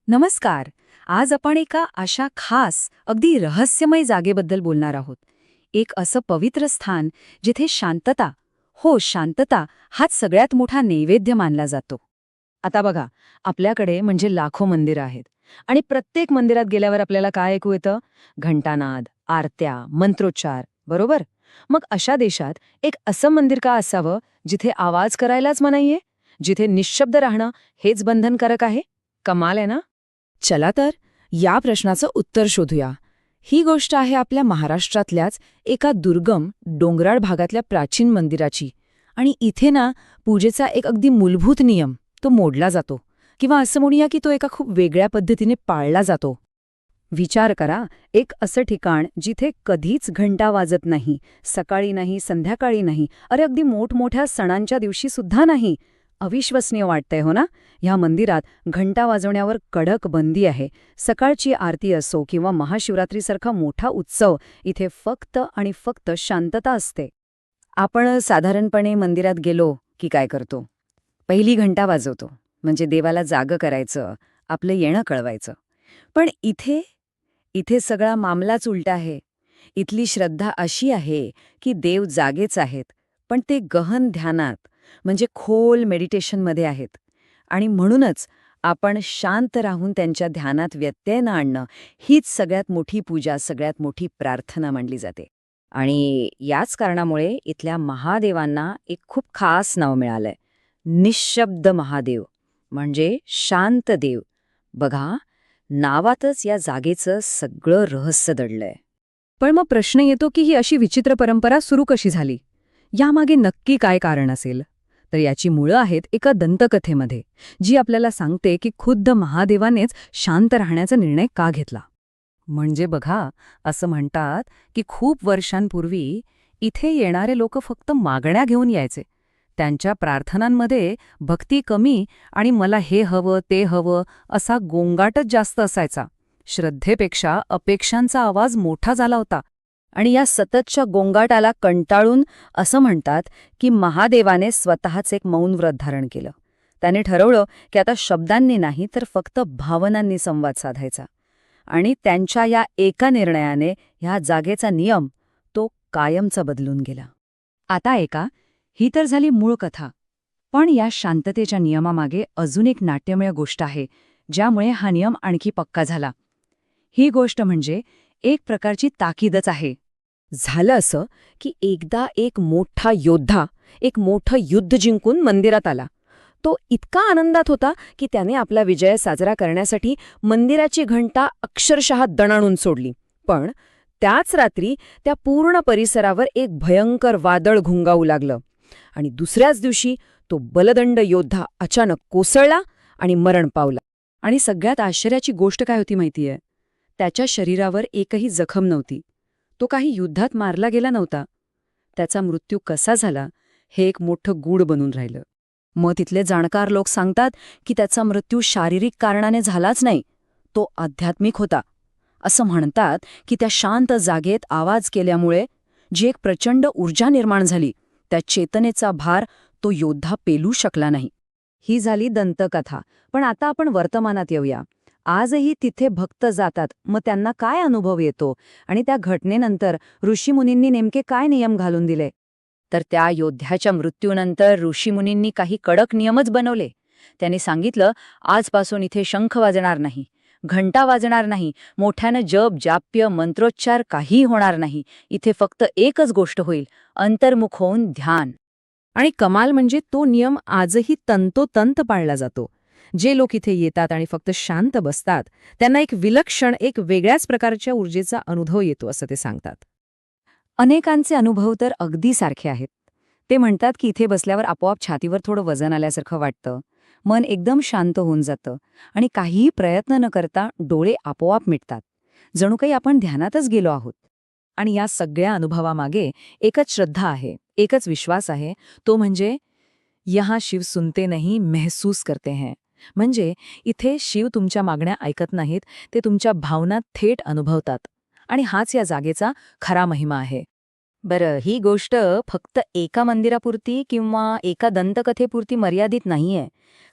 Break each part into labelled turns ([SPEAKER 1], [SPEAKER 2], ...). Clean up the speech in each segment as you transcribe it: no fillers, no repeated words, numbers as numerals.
[SPEAKER 1] नमस्कार. आज आपण एका अशा खास, अगदी रहस्यमय जागेबद्दल बोलणार आहोत. एक असं पवित्र स्थान जिथे शांतता, हो शांतता, हाच सगळ्यात मोठा नैवेद्य मानला जातो. आता बघा, आपल्याकडे म्हणजे लाखो मंदिरं आहेत आणि प्रत्येक मंदिरात गेल्यावर आपल्याला काय ऐकू येतं? घंटानाद, आरत्या, मंत्रोच्चार, बरोबर? मग अशा देशात एक असं मंदिर का असावं जिथे आवाज करायलाच मनाईये? जिथे निःशब्द राहणं हेच बंधनकारक आहे? कमाल आहे ना? चला तर या प्रश्नाचं उत्तर शोधूया. ही गोष्ट आहे आपल्या महाराष्ट्रातल्याच एका दुर्गम, डोंगराळ भागातल्या प्राचीन मंदिराची. आणि इथे ना पूजेचा एक अगदी मूलभूत नियम तो मोडला जातो, किंवा असं म्हणूया की तो एका खूप वेगळ्या पद्धतीने पाळला जातो. विचार करा, एक असं ठिकाण जिथे कधीच घंटा वाजत नाही, सकाळी नाही, संध्याकाळी नाही, अरे अगदी मोठमोठ्या सणांच्या दिवशी सुद्धा नाही. अविश्वसनीय वाटतंय हो ना? ह्या मंदिरात घंटा वाजवण्यावर कडक बंदी आहे. सकाळची आरती असो किंवा महाशिवरात्रीसारखा मोठा उत्सव, इथे फक्त आणि फक्त शांतता असते. आपण साधारणपणे मंदिरात गेलो की काय करतो? पहिली घंटा वाजवतो, म्हणजे देवाला जागं करायचं, आपलं येणं कळवायचं. पण इथे इथे सगळा मामलाच उलटा आहे. इथली श्रद्धा अशी आहे की देव जागेच आहेत, पण ते गहन ध्यानात, म्हणजे खोल मेडिटेशनमध्ये आहेत. आणि म्हणूनच आपण शांत राहून त्यांच्या ध्यानात व्यत्यय न आणणं, हीच सगळ्यात मोठी पूजा, सगळ्यात मोठी प्रार्थना मानली जाते. आणि याच कारणामुळे इथल्या महादेवांना एक खूप खास नाव मिळालंय, निःशब्द महादेव, म्हणजे शांत देव. बघा, नावातच या जागेचं सगळं रहस्य दडलंय. पण मग प्रश्न येतो की ही अशी विचित्र परंपरा सुरू कशी झाली? यामागे नक्की काय कारण असेल? तर याची मुळं आहेत एका दंतकथेमध्ये, जी आपल्याला सांगते की खुद्द महादेवानेच शांत राहण्याचा निर्णय का घेतला. म्हणजे बघा, असं म्हणतात की खूप वर्षांपूर्वी इथे येणारे लोक फक्त मागण्या घेऊन यायचे. त्यांच्या प्रार्थनांमध्ये भक्ती कमी आणि मला हे हवं ते हवं असा गोंगाटच जास्त असायचा. श्रद्धेपेक्षा अपेक्षांचा आवाज मोठा झाला होता. आणि या सततच्या गोंगाटाला कंटाळून असं म्हणतात की महादेवाने स्वतःच एक मौन व्रत धारण केलं. त्याने ठरवलं की आता शब्दांनी नाही तर फक्त भावनांनी संवाद साधायचा. आणि त्यांच्या या एका निर्णयाने ह्या जागेचा नियम तो कायमचा बदलून गेला. आता ऐका, ही तर झाली मूळ कथा. पण या शांततेच्या नियमामागे अजून एक नाट्यमय गोष्ट आहे, ज्यामुळे हा नियम आणखी पक्का झाला. ही गोष्ट म्हणजे एक प्रकारची ताकीदच आहे. झालं असं की एकदा एक मोठा योद्धा एक मोठं युद्ध जिंकून मंदिरात आला. तो इतका आनंदात होता की त्याने आपला विजय साजरा करण्यासाठी मंदिराची घंटा अक्षरशः दणाणून सोडली. पण त्याच रात्री त्या पूर्ण परिसरावर एक भयंकर वादळ घुंगावू लागलं. आणि दुसऱ्याच दिवशी तो बलदंड योद्धा अचानक कोसळला आणि मरण पावला. आणि सगळ्यात आश्चर्याची गोष्ट काय होती माहितीये? त्याच्या शरीरावर एकही जखम नव्हती. तो काही युद्धात मारला गेला नव्हता. त्याचा मृत्यू कसा झाला हे एक मोठं गूढ बनून राहिलं. मग तिथले जाणकार लोक सांगतात की त्याचा मृत्यू शारीरिक कारणाने झालाच नाही, तो आध्यात्मिक होता. असं म्हणतात की त्या शांत जागेत आवाज केल्यामुळे जी एक प्रचंड ऊर्जा निर्माण झाली, त्या चेतनेचा भार तो योद्धा पेलू शकला नाही. ही झाली दंतकथा. पण आता आपण वर्तमानात येऊया. आजही तिथे भक्त जातात, मग त्यांना काय अनुभव येतो आणि त्या घटनेनंतर ऋषीमुनींनी नेमके काय नियम घालून दिले? तर त्या योद्ध्याच्या मृत्यूनंतर ऋषीमुनींनी काही कडक नियमच बनवले. त्यांनी सांगितलं, आजपासून इथे शंख वाजणार नाही, घंटा वाजणार नाही, मोठ्यानं जप जाप्य मंत्रोच्चार काहीही होणार नाही. इथे फक्त एकच गोष्ट होईल, अंतर्मुख होऊन ध्यान. आणि कमाल म्हणजे तो नियम आजही तंतोतंत पाळला जातो. जे लोक इथे येतात आणि फक्त शांत बसतात, त्यांना एक विलक्षण, एक वेगळ्याच प्रकारच्या ऊर्जेचा अनुभव येतो असं ते सांगतात. अनेकांचे अनुभव तर अगदी सारखे आहेत. ते म्हणतात की इथे बसल्यावर आपोआप छातीवर थोडं वजन आल्यासारखं वाटतं, मन एकदम शांत होऊन जातं आणि काहीही प्रयत्न न करता डोळे आपोआप मिटतात, जणू काही आपण ध्यानातच गेलो आहोत. आणि या सगळ्या अनुभवामागे एकच श्रद्धा आहे, एकच विश्वास आहे, तो म्हणजे यहाँ शिव सुनते नहीं महसूस करते हैं. म्हणजे इथे शिव तुमच्या मागण्या ऐकत नाहीत, ते तुमच्या भावना थेट अनुभवतात. आणि हाच या जागेचा खरा महिमा आहे.
[SPEAKER 2] बरं, ही गोष्ट फक्त एका मंदिरापुरती किंवा एका दंतकथेपुरती मर्यादित नाहीये.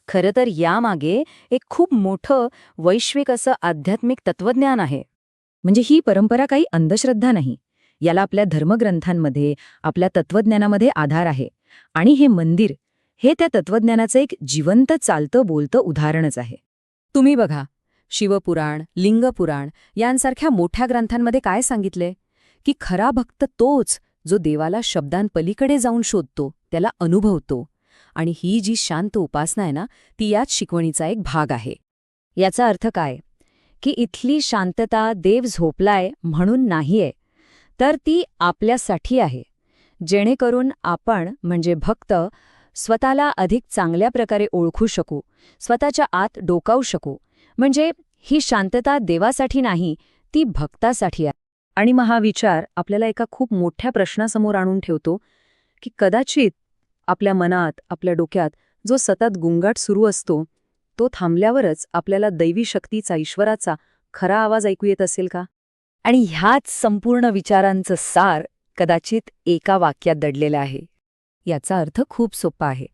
[SPEAKER 2] खरं तर यामागे एक खूप मोठं वैश्विक असं आध्यात्मिक तत्वज्ञान आहे.
[SPEAKER 1] म्हणजे ही परंपरा काही अंधश्रद्धा नाही. याला आपल्या धर्मग्रंथांमध्ये, आपल्या तत्वज्ञानामध्ये आधार आहे. आणि हे मंदिर, हे त्या तत्वज्ञानाचं एक जिवंत चालतं बोलतं उदाहरणच आहे. तुम्ही बघा, शिवपुराण, लिंगपुराण यांसारख्या मोठ्या ग्रंथांमध्ये काय सांगितले की खरा भक्त तोच जो देवाला शब्दांपलीकडे जाऊन शोधतो, त्याला अनुभवतो. आणि ही जी शांत उपासना आहे ना, ती याच शिकवणीचा एक भाग आहे. याचा अर्थ काय की इथली शांतता देव झोपलाय म्हणून नाहीये, तर ती आपल्यासाठी आहे, जेणेकरून आपण म्हणजे भक्त स्वतःला अधिक चांगल्या प्रकारे ओळखू शकू, स्वतःच्या आत डोकावू शकू. म्हणजे ही शांतता देवासाठी नाही, ती भक्तासाठी आहे. आणि मग हा विचार आपल्याला एका खूप मोठ्या प्रश्नासमोर आणून ठेवतो की कदाचित आपल्या मनात, आपल्या डोक्यात जो सतत गुंगाट सुरू असतो, तो थांबल्यावरच आपल्याला दैवी शक्तीचा, ईश्वराचा खरा आवाज ऐकू येत असेल का? आणि ह्याच संपूर्ण विचारांचं सार कदाचित एका वाक्यात दडलेलं आहे. याचा अर्थ खूप सोपा आहे.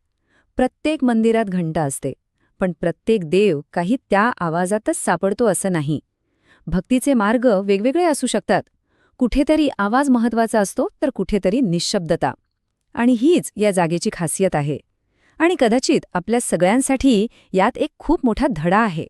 [SPEAKER 1] प्रत्येक मंदिरात घंटा असते, पण प्रत्येक देव काही त्या आवाजातच सापडतो असं नाही. भक्तीचे मार्ग वेगवेगळे असू शकतात. कुठेतरी आवाज महत्वाचा असतो, तर कुठेतरी निःशब्दता. आणि हीच या जागेची खासियत आहे. आणि कदाचित आपल्या सगळ्यांसाठी यात एक खूप मोठा धडा आहे.